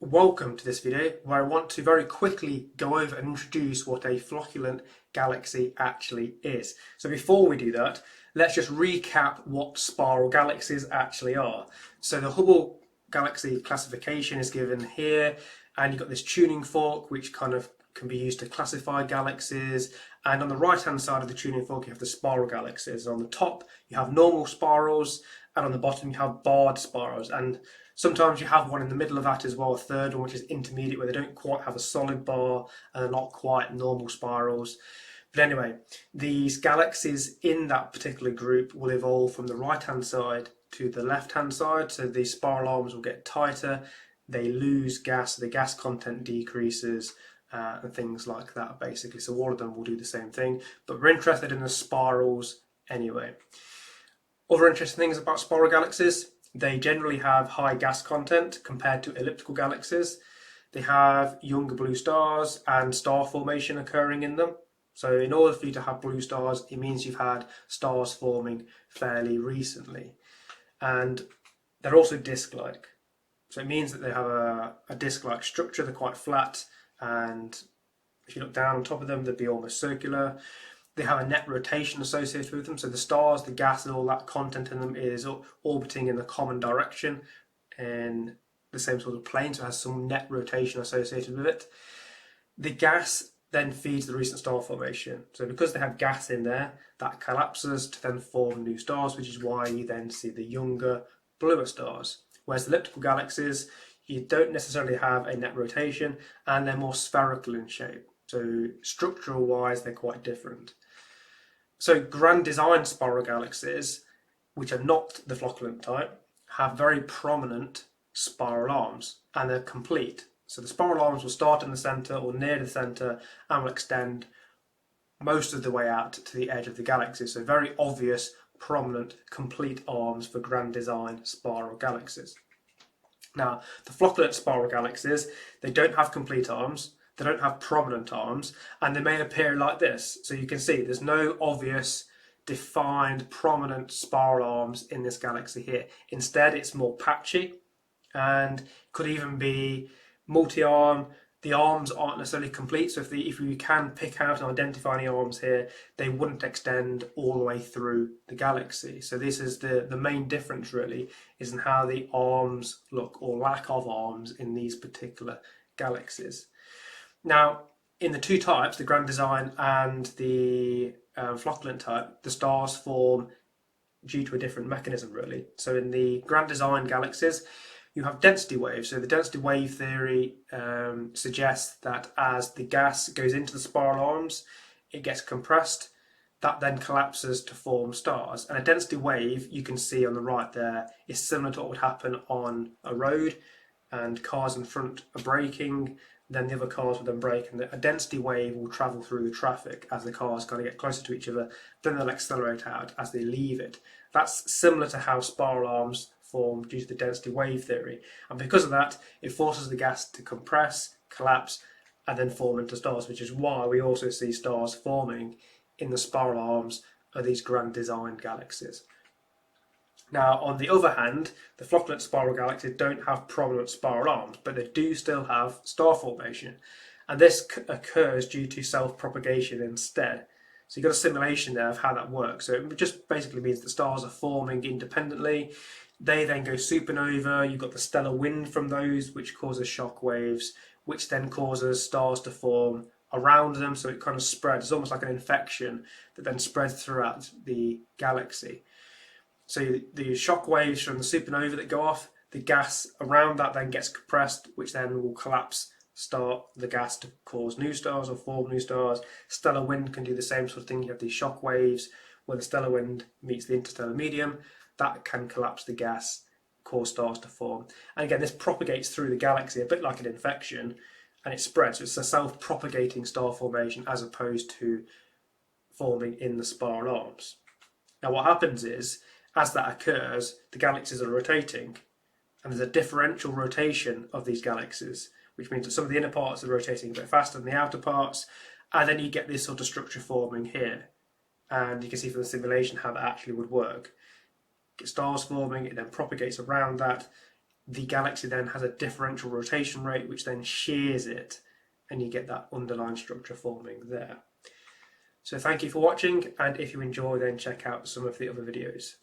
Welcome to this video where I want to very quickly go over and introduce what a flocculent galaxy actually is. So before we do that, let's just recap what spiral galaxies actually are. So the Hubble galaxy classification is given here, and you've got this tuning fork which kind of can be used to classify galaxies, and on the right hand side of the tuning fork you have the spiral galaxies. On the top you have normal spirals, and on the bottom you have barred spirals, and sometimes you have one in the middle of that as well, a third one which is intermediate, where they don't quite have a solid bar and they're not quite normal spirals. But anyway, these galaxies in that particular group will evolve from the right hand side to the left hand side, so these spiral arms will get tighter, they lose gas, the gas content decreases, and things like that basically. So all of them will do the same thing, but we're interested in the spirals anyway. Other interesting things about spiral galaxies: they generally have high gas content compared to elliptical galaxies. They have younger blue stars and star formation occurring in them. So in order for you to have blue stars, it means you've had stars forming fairly recently. And they're also disk-like. So it means that they have a disk-like structure. They're quite flat, and if you look down on top of them, they'd be almost circular. They have a net rotation associated with them, so the stars, the gas, and all that content in them is orbiting in the common direction in the same sort of plane, so it has some net rotation associated with it. The gas then feeds the recent star formation, so because they have gas in there, that collapses to then form new stars, which is why you then see the younger, bluer stars. Whereas the elliptical galaxies, you don't necessarily have a net rotation, and they're more spherical in shape. So structural wise, they're quite different. So grand design spiral galaxies, which are not the flocculent type, have very prominent spiral arms, and they're complete. So the spiral arms will start in the centre or near the centre and will extend most of the way out to the edge of the galaxy. So very obvious, prominent, complete arms for grand design spiral galaxies. Now, the flocculent spiral galaxies, they don't have complete arms, they don't have prominent arms, and they may appear like this. So you can see there's no obvious, defined, prominent spiral arms in this galaxy here. Instead, it's more patchy, and could even be multi-arm. The arms aren't necessarily complete, so if you can pick out and identify any arms here, they wouldn't extend all the way through the galaxy. So this is the main difference really, is in how the arms look, or lack of arms, in these particular galaxies. Now, in the two types, the grand design and the flocculent type, the stars form due to a different mechanism really. So in the grand design galaxies, you have density waves. So the density wave theory suggests that as the gas goes into the spiral arms, it gets compressed. That then collapses to form stars. And a density wave, you can see on the right there, is similar to what would happen on a road, and cars in front are braking, then the other cars will then brake, and a density wave will travel through the traffic as the cars kind of get closer to each other, then they'll accelerate out as they leave it. That's similar to how spiral arms form due to the density wave theory, and because of that, it forces the gas to compress, collapse, and then form into stars, which is why we also see stars forming in the spiral arms of these grand design galaxies. Now, on the other hand, the flocculent spiral galaxies don't have prominent spiral arms, but they do still have star formation. And this occurs due to self-propagation instead. So you've got a simulation there of how that works. So it just basically means that stars are forming independently. They then go supernova. You've got the stellar wind from those, which causes shock waves, which then causes stars to form around them. So it kind of spreads. It's almost like an infection that then spreads throughout the galaxy. So the shock waves from the supernova that go off, the gas around that then gets compressed, which then will collapse, start the gas to cause new stars or form new stars. Stellar wind can do the same sort of thing. You have these shock waves where the stellar wind meets the interstellar medium. That can collapse the gas, cause stars to form. And again, this propagates through the galaxy a bit like an infection, and it spreads. So it's a self-propagating star formation as opposed to forming in the spiral arms. Now what happens is, as that occurs, the galaxies are rotating, and there's a differential rotation of these galaxies, which means that some of the inner parts are rotating a bit faster than the outer parts, and then you get this sort of structure forming here. And you can see from the simulation how that actually would work. Get stars forming, it then propagates around that. the galaxy then has a differential rotation rate which then shears it, and you get that underlying structure forming there. So thank you for watching, and if you enjoy, then check out some of the other videos.